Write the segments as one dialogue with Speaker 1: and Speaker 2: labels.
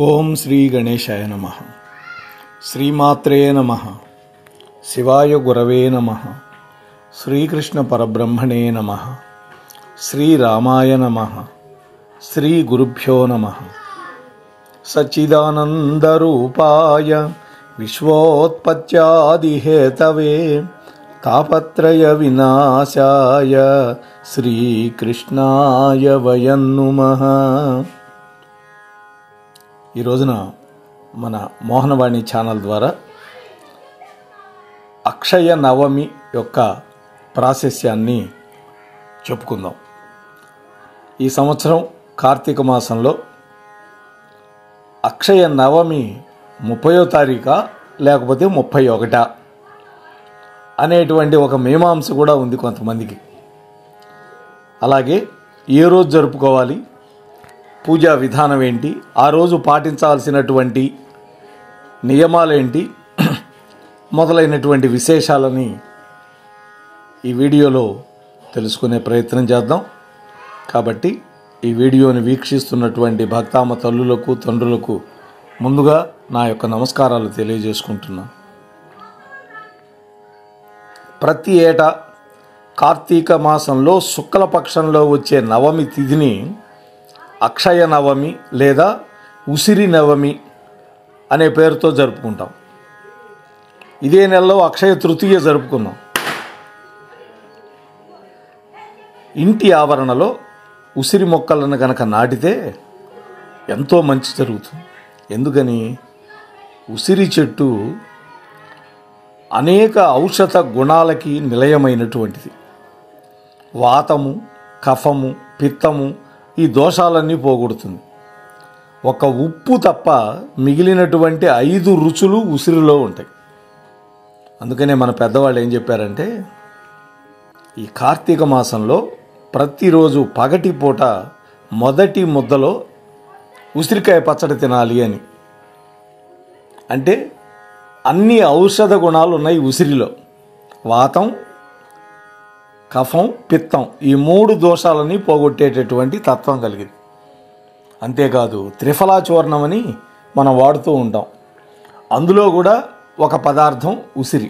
Speaker 1: ఓం శ్రీ గణేశాయ నమః. శ్రీమాత్రే నమః. శివాయ గురవే నమః. శ్రీకృష్ణ పరబ్రహ్మణే నమః. శ్రీరామాయ నమః. శ్రీ గురుభ్యో నమః. సచ్చిదానందరూపాయ విశ్వోత్పత్యాదిహేతవే తాపత్రయ వినాశాయ శ్రీకృష్ణాయ వయం నమః. ఈ రోజున మన మోహనవాణి ఛానల్ ద్వారా అక్షయ నవమి యొక్క ప్రాశస్యాన్ని చెప్పుకుందాం. ఈ సంవత్సరం కార్తీక మాసంలో అక్షయ నవమి 30వ తారీఖా లేకపోతే 31 అనేటువంటి ఒక మీమాంస కూడా ఉంది కొంతమందికి. అలాగే ఏ రోజు జరుపుకోవాలి, పూజా విధానం ఏంటి, ఆ రోజు పాటించాల్సినటువంటి నియమాలేంటి మొదలైనటువంటి విశేషాలని ఈ వీడియోలో తెలుసుకునే ప్రయత్నం చేద్దాం. కాబట్టి ఈ వీడియోని వీక్షిస్తున్నటువంటి భక్తామ తల్లులకు తండ్రులకు ముందుగా నా యొక్క నమస్కారాలు తెలియజేసుకుంటున్నాను. ప్రతి ఏటా కార్తీక మాసంలో శుక్లపక్షంలో వచ్చే నవమి తిథిని అక్షయ నవమి లేదా ఉసిరి నవమి అనే పేరుతో జరుపుకుంటాం. ఇదే నెలలో అక్షయ తృతీయ జరుపుకున్నాం. ఇంటి ఆవరణలో ఉసిరి మొక్కలను కనుక నాటితే ఎంతో మంచి జరుగుతుంది. ఎందుకని? ఉసిరి చెట్టు అనేక ఔషధ గుణాలకి నిలయమైనటువంటిది. వాతము, కఫము, పిత్తము ఈ దోషాలన్నీ పోగొడుతుంది. ఒక ఉప్పు తప్ప మిగిలినటువంటి 5 రుచులు ఉసిరిలో ఉంటాయి. అందుకనే మన పెద్దవాళ్ళు ఏం చెప్పారంటే, ఈ కార్తీక మాసంలో ప్రతిరోజు పగటి పూట మొదటి ముద్దలో ఉసిరికాయ పచ్చడి తినాలి అని. అంటే అన్ని ఔషధ గుణాలు ఉన్నాయి ఉసిరిలో. వాతం, కఫం, పిత్తం ఈ 3 దోషాలని పోగొట్టేటటువంటి తత్వం కలిగింది. అంతేకాదు త్రిఫలా చూర్ణం అని మనం వాడుతూ ఉంటాం. అందులో కూడా ఒక పదార్థం ఉసిరి.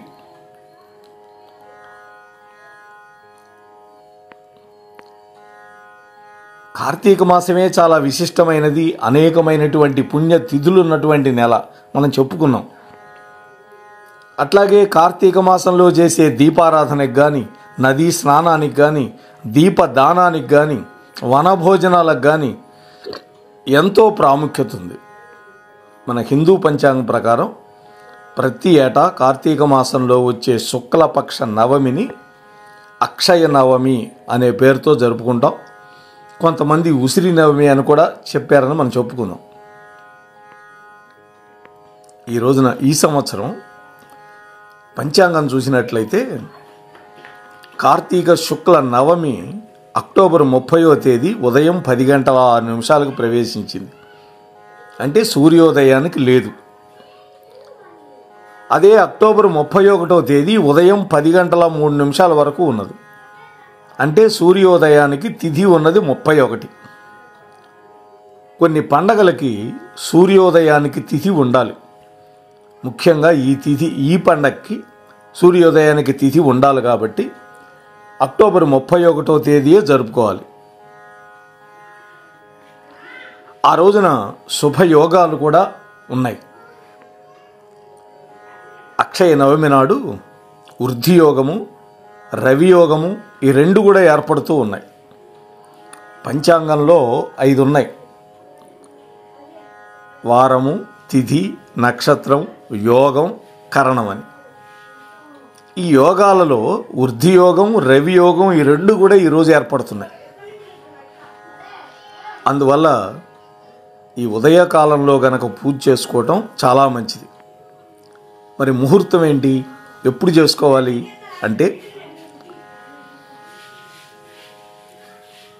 Speaker 1: కార్తీక మాసమే చాలా విశిష్టమైనది, అనేకమైనటువంటి పుణ్య తిథులు ఉన్నటువంటి నెల మనం చెప్పుకున్నాం. అట్లాగే కార్తీక మాసంలో చేసే దీపారాధనకి కానీ, నదీ స్నానానికి కానీ, దీపదానానికి కానీ, వనభోజనాలకు కానీ ఎంతో ప్రాముఖ్యత ఉంది. మన హిందూ పంచాంగం ప్రకారం ప్రతి ఏటా కార్తీక మాసంలో వచ్చే శుక్లపక్ష నవమిని అక్షయ నవమి అనే పేరుతో జరుపుకుంటాం. కొంతమంది ఉసిరి నవమి అని కూడా చెప్పారని మనం చెప్పుకుందాం. ఈ రోజున ఈ సంవత్సరం పంచాంగం చూసినట్లయితే కార్తీక శుక్ల నవమి అక్టోబర్ 30వ తేదీ ఉదయం 10:06 ప్రవేశించింది. అంటే సూర్యోదయానికి లేదు. అదే అక్టోబర్ 31వ తేదీ ఉదయం 10:03 వరకు ఉన్నది. అంటే సూర్యోదయానికి తిథి ఉన్నది 31. కొన్ని పండగలకి సూర్యోదయానికి తిథి ఉండాలి. ముఖ్యంగా ఈ పండగకి సూర్యోదయానికి తిథి ఉండాలి. కాబట్టి అక్టోబర్ 31వ తేదీయే జరుపుకోవాలి. ఆ రోజున శుభయోగాలు కూడా ఉన్నాయి. అక్షయ నవమి నాడు వృద్ధియోగము, రవియోగము ఈ 2 కూడా ఏర్పడుతూ ఉన్నాయి. పంచాంగంలో 5 ఉన్నాయి. వారము, తిథి, నక్షత్రం, యోగం, కరణం అని. ఈ యోగాలలో వృద్ధియోగం, రవియోగం ఈ 2 కూడా ఈరోజు ఏర్పడుతున్నాయి. అందువల్ల ఈ ఉదయకాలంలో గనక పూజ చేసుకోవటం చాలా మంచిది. మరి ముహూర్తం ఏంటి, ఎప్పుడు చేసుకోవాలి అంటే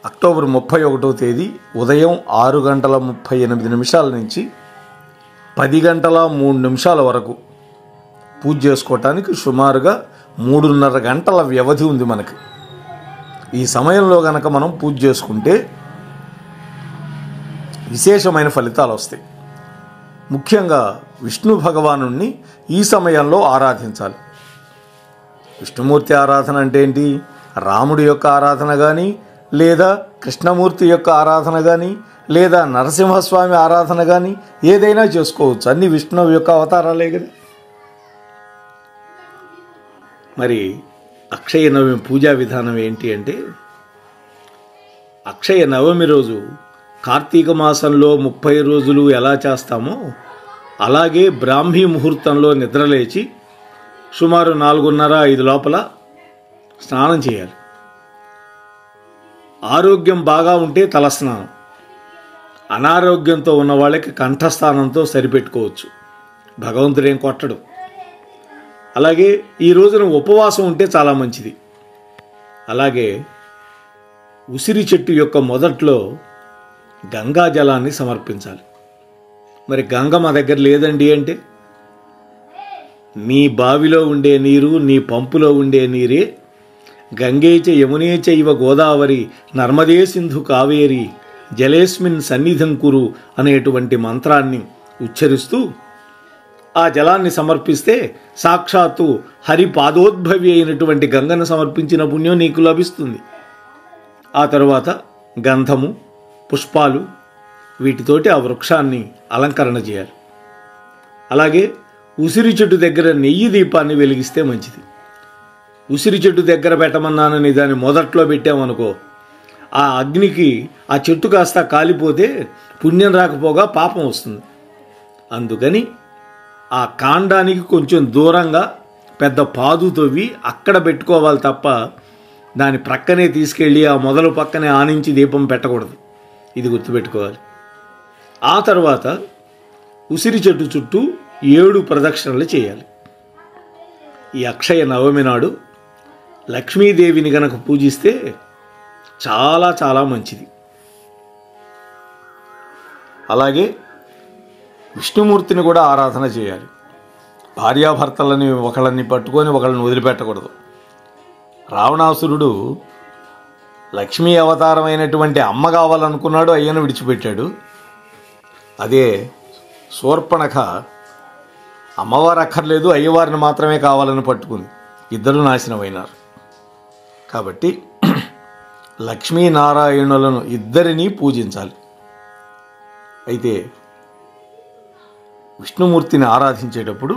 Speaker 1: అక్టోబర్ 31వ తేదీ ఉదయం 6:38 నుంచి 10:03 వరకు పూజ చేసుకోవటానికి సుమారుగా 3:30 గంటల వ్యవధి ఉంది మనకి. ఈ సమయంలో గనక మనం పూజ చేసుకుంటే విశేషమైన ఫలితాలు వస్తాయి. ముఖ్యంగా విష్ణు భగవానుణ్ణి ఈ సమయంలో ఆరాధించాలి. విష్ణుమూర్తి ఆరాధన అంటే ఏంటి? రాముడి యొక్క ఆరాధన కానీ, లేదా కృష్ణమూర్తి యొక్క ఆరాధన కానీ, లేదా నరసింహస్వామి ఆరాధన కానీ ఏదైనా చేసుకోవచ్చు. అన్ని విష్ణువు యొక్క అవతారాలే కదా. మరి అక్షయ నవమి పూజా విధానం ఏంటి అంటే, అక్షయ నవమి రోజు కార్తీక మాసంలో 30 రోజులు ఎలా చేస్తామో అలాగే బ్రాహ్మీ ముహూర్తంలో నిద్రలేచి సుమారు 4:30-5 లోపల స్నానం చేయాలి. ఆరోగ్యం బాగా ఉంటే తలస్నానం, అనారోగ్యంతో ఉన్న వాళ్ళకి కంఠస్నానంతో సరిపెట్టుకోవచ్చు. భగవంతుడేం కొట్టడు. అలాగే ఈ రోజున ఉపవాసం ఉంటే చాలా మంచిది. అలాగే ఉసిరి చెట్టు యొక్క మొదట్లో గంగా జలాన్ని సమర్పించాలి. మరి గంగ మా దగ్గర లేదండి అంటే, నీ బావిలో ఉండే నీరు, నీ పంపులో ఉండే నీరే గంగేచ యమునే చైవ గోదావరి నర్మదే సింధు కావేరి జలేస్మిన్ సన్నిధం కురు అనేటువంటి మంత్రాన్ని ఉచ్చరిస్తూ ఆ జలాన్ని సమర్పిస్తే సాక్షాత్తు హరి పాదోద్భవి అయినటువంటి గంగను సమర్పించిన పుణ్యం నీకు లభిస్తుంది. ఆ తరువాత గంధము, పుష్పాలు వీటితోటి ఆ వృక్షాన్ని అలంకరణ చేయాలి. అలాగే ఉసిరి చెట్టు దగ్గర నెయ్యి దీపాన్ని వెలిగిస్తే మంచిది. ఉసిరి చెట్టు దగ్గర పెట్టమన్నానని దాన్ని మొదట్లో పెట్టామనుకో, ఆ అగ్నికి ఆ చెట్టు కాస్త కాలిపోతే పుణ్యం రాకపోగా పాపం వస్తుంది. అందుకని ఆ కాండానికి కొంచెం దూరంగా పెద్ద పాదు తవ్వి అక్కడ పెట్టుకోవాలి తప్ప దాని ప్రక్కనే తీసుకెళ్ళి ఆ మొదలు పక్కనే ఆనించి దీపం పెట్టకూడదు. ఇది గుర్తుపెట్టుకోవాలి. ఆ తర్వాత ఉసిరి చెట్టు చుట్టూ 7 ప్రదక్షిణలు చేయాలి. ఈ అక్షయ నవమి నాడు లక్ష్మీదేవిని గనక పూజిస్తే చాలా చాలా మంచిది. అలాగే విష్ణుమూర్తిని కూడా ఆరాధన చేయాలి. భార్యాభర్తలని ఒకళ్ళని పట్టుకొని ఒకళ్ళని వదిలిపెట్టకూడదు. రావణాసురుడు లక్ష్మీ అవతారమైనటువంటి అమ్మ కావాలనుకున్నాడు, అయ్యను విడిచిపెట్టాడు. అదే శూర్పణఖ అమ్మవారు అక్కర్లేదు, అయ్యవారిని మాత్రమే కావాలని పట్టుకుంది. ఇద్దరు నాశనమైనారు. కాబట్టి లక్ష్మీనారాయణులను ఇద్దరినీ పూజించాలి. అయితే విష్ణుమూర్తిని ఆరాధించేటప్పుడు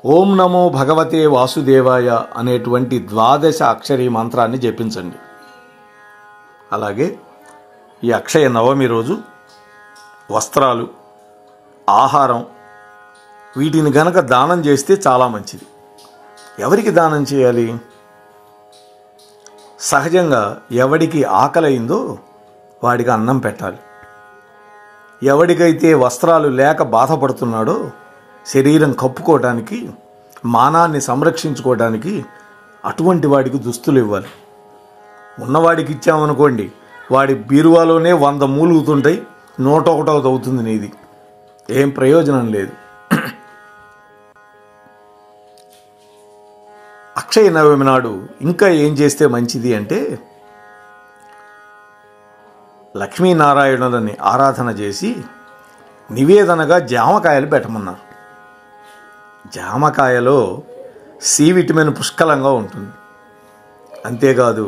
Speaker 1: ఓం నమో భగవతే వాసుదేవాయ అనేటువంటి 12 అక్షరీ మంత్రాన్ని జపించండి. అలాగే ఈ అక్షయ నవమి రోజు వస్త్రాలు, ఆహారం వీటిని గనక దానం చేస్తే చాలా మంచిది. ఎవరికి దానం చేయాలి? సహజంగా ఎవడికి ఆకలైందో వాడికి అన్నం పెట్టాలి. ఎవడికైతే వస్త్రాలు లేక బాధపడుతున్నాడో శరీరం కప్పుకోవడానికి, మానాన్ని సంరక్షించుకోవడానికి అటువంటి వాడికి దుస్తులు ఇవ్వాలి. ఉన్నవాడికి ఇచ్చామనుకోండి, వాడి బీరువాలోనే 100 మూలుగుతుంటాయి, 101 అవుతుంది నీది. ఏం ప్రయోజనం లేదు. అక్షయ నవమి నాడు ఇంకా ఏం చేస్తే మంచిది అంటే, లక్ష్మీనారాయణులని ఆరాధన చేసి నివేదనగా జామకాయలు పెట్టమన్నారు. జామకాయలో సి విటమిన్ పుష్కలంగా ఉంటుంది. అంతేకాదు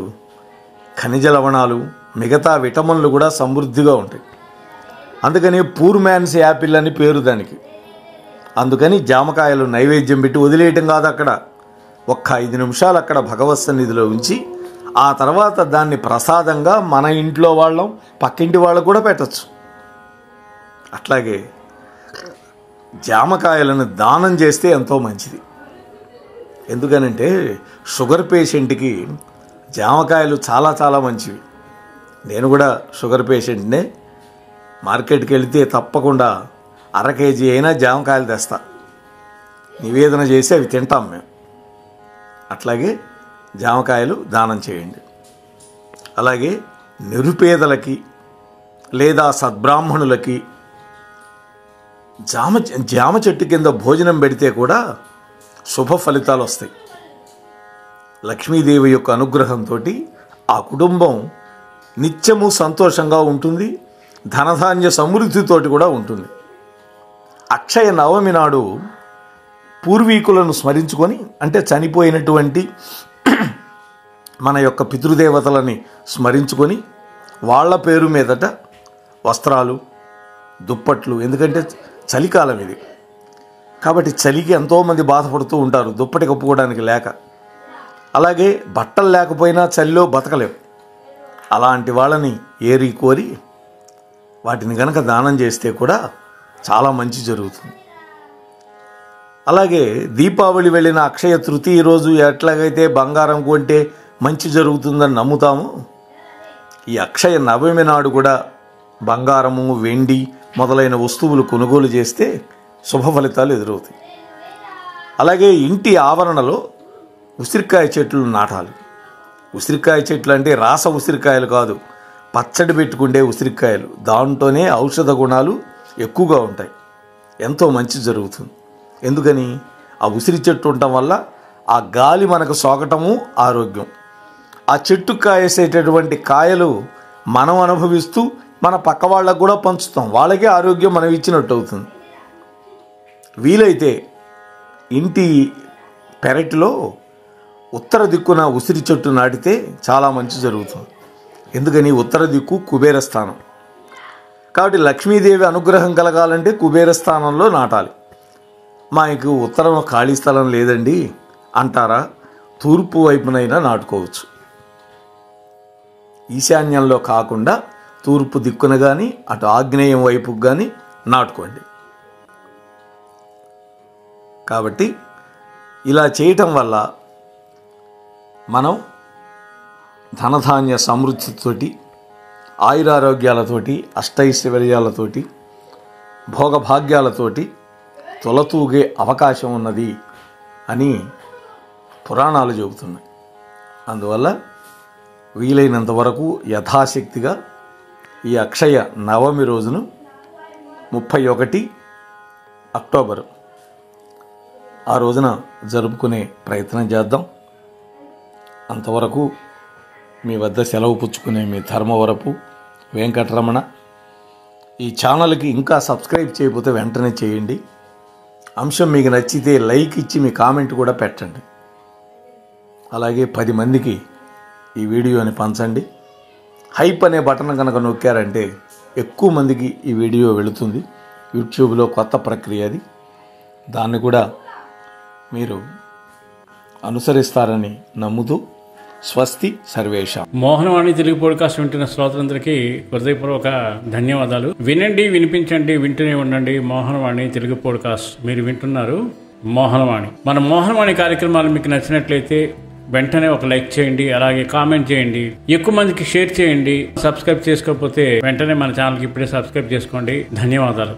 Speaker 1: ఖనిజ లవణాలు, మిగతా విటమిన్లు కూడా సమృద్ధిగా ఉంటాయి. అందుకని పూర్ మ్యాన్స్ యాపిల్ అని పేరు దానికి. అందుకని జామకాయలు నైవేద్యం పెట్టి వదిలేయటం కాదు, అక్కడ ఒక్క 5 నిమిషాలు అక్కడ భగవత్ సన్నిధిలో ఉంచి ఆ తర్వాత దాన్ని ప్రసాదంగా మన ఇంట్లో వాళ్ళం, పక్కింటి వాళ్ళకు కూడా పెట్టచ్చు. అట్లాగే జామకాయలను దానం చేస్తే ఎంతో మంచిది. ఎందుకనంటే షుగర్ పేషెంట్కి జామకాయలు చాలా చాలా మంచివి. నేను కూడా షుగర్ పేషెంట్నే. మార్కెట్కి వెళితే తప్పకుండా 1/2 కేజీ అయినా జామకాయలు తెస్తా, నివేదన చేసి అవి తింటాం మేము. అట్లాగే జామకాయలు దానం చేయండి. అలాగే నిరుపేదలకి లేదా సద్బ్రాహ్మణులకి జామ చెట్టు కింద భోజనం పెడితే కూడా శుభ ఫలితాలు వస్తాయి. లక్ష్మీదేవి యొక్క అనుగ్రహంతో ఆ కుటుంబం నిత్యము సంతోషంగా ఉంటుంది, ధనధాన్య సమృద్ధితోటి కూడా ఉంటుంది. అక్షయ నవమి నాడు పూర్వీకులను స్మరించుకొని, అంటే చనిపోయినటువంటి మన యొక్క పితృదేవతలని స్మరించుకొని వాళ్ళ పేరు మీదట వస్త్రాలు, దుప్పట్లు, ఎందుకంటే చలికాలం ఇది కాబట్టి చలికి ఎంతోమంది బాధపడుతూ ఉంటారు దుప్పటి కప్పుకోవడానికి లేక. అలాగే బట్టలు లేకపోయినా చలిలో బతకలేవు. అలాంటి వాళ్ళని ఏరి కోరి వాటిని గనక దానం చేస్తే కూడా చాలా మంచి జరుగుతుంది. అలాగే దీపావళి వెళ్ళిన అక్షయ తృతీయ రోజు ఎట్లాగైతే బంగారం కొంటే మంచి జరుగుతుందని నమ్ముతాము, ఈ అక్షయ నవమి నాడు కూడా బంగారము, వెండి మొదలైన వస్తువులు కొనుగోలు చేస్తే శుభ ఫలితాలు ఎదురవుతాయి. అలాగే ఇంటి ఆవరణలో ఉసిరికాయ చెట్లు నాటాలి. ఉసిరికాయ చెట్లు అంటే రాస ఉసిరికాయలు కాదు, పచ్చడి పెట్టుకుండే ఉసిరికాయలు. దాంట్లోనే ఔషధ గుణాలు ఎక్కువగా ఉంటాయి, ఎంతో మంచి జరుగుతుంది. ఎందుకని? ఆ ఉసిరి చెట్టు ఉండటం వల్ల ఆ గాలి మనకు సోకటము ఆరోగ్యం. ఆ చెట్టు కాయేసేటటువంటి కాయలు మనం అనుభవిస్తూ మన పక్క వాళ్ళకు కూడా పంచుతాం, వాళ్ళకే ఆరోగ్యం మనం ఇచ్చినట్టు అవుతుంది. వీలైతే ఇంటి పెరటిలో ఉత్తర దిక్కున ఉసిరి చెట్టు నాటితే చాలా మంచి జరుగుతుంది. ఎందుకని? ఉత్తర దిక్కు కుబేర స్థానం కాబట్టి లక్ష్మీదేవి అనుగ్రహం కలగాలంటే కుబేర స్థానంలో నాటాలి. మాకు ఉత్తరం ఖాళీ స్థలం లేదండి అంటారా, తూర్పు వైపునైనా నాటుకోవచ్చు. ఈశాన్యంలో కాకుండా తూర్పు దిక్కున కానీ అటు ఆగ్నేయం వైపుకు కానీ నాటుకోండి. కాబట్టి ఇలా చేయటం వల్ల మనం ధనధాన్య సమృద్ధితోటి, ఆయురారోగ్యాలతోటి, అష్టైశ్వర్యాలతోటి, భోగభాగ్యాలతోటి తొలతూగే అవకాశం ఉన్నది అని పురాణాలు చెబుతున్నాయి. అందువల్ల వీలైనంత వరకు యథాశక్తిగా ఈ అక్షయ నవమి రోజును 31 అక్టోబరు ఆ రోజున జరుపుకునే ప్రయత్నం చేద్దాం. అంతవరకు మీ వద్ద సెలవు పుచ్చుకునే మీ ధర్మవరపు వెంకటరమణ. ఈ ఛానల్కి ఇంకా సబ్స్క్రైబ్ చేయకపోతే వెంటనే చేయండి. అంశం మీకు నచ్చితే లైక్ ఇచ్చి మీ కామెంట్ కూడా పెట్టండి. అలాగే 10 మందికి ఈ వీడియోని పంచండి. హైప్ అనే బటన్ కనుక నొక్కారంటే ఎక్కువ మందికి ఈ వీడియో వెళుతుంది. యూట్యూబ్లో కొత్త ప్రక్రియ అది, దాన్ని కూడా మీరు అనుసరిస్తారని నమ్ముతూ స్వస్తి సర్వేషాం.
Speaker 2: మోహనవాణి తెలుగు పోడ్కాస్ట్ వింటున్న శ్రోతలందరికీ హృదయపూర్వక ధన్యవాదాలు. వినండి, వినిపించండి, వింటూనే ఉండండి. మోహనవాణి తెలుగు పోడ్కాస్ట్ మీరు వింటున్నారు. మోహనవాణి. మన మోహనవాణి కార్యక్రమాలు మీకు నచ్చినట్లయితే వెంటనే ఒక లైక్ చేయండి, అలాగే కామెంట్ చేయండి, ఎక్కువ మందికి షేర్ చేయండి. సబ్స్క్రైబ్ చేసుకోకపోతే వెంటనే మన ఛానల్కి ఇప్పుడే సబ్స్క్రైబ్ చేసుకోండి. ధన్యవాదాలు.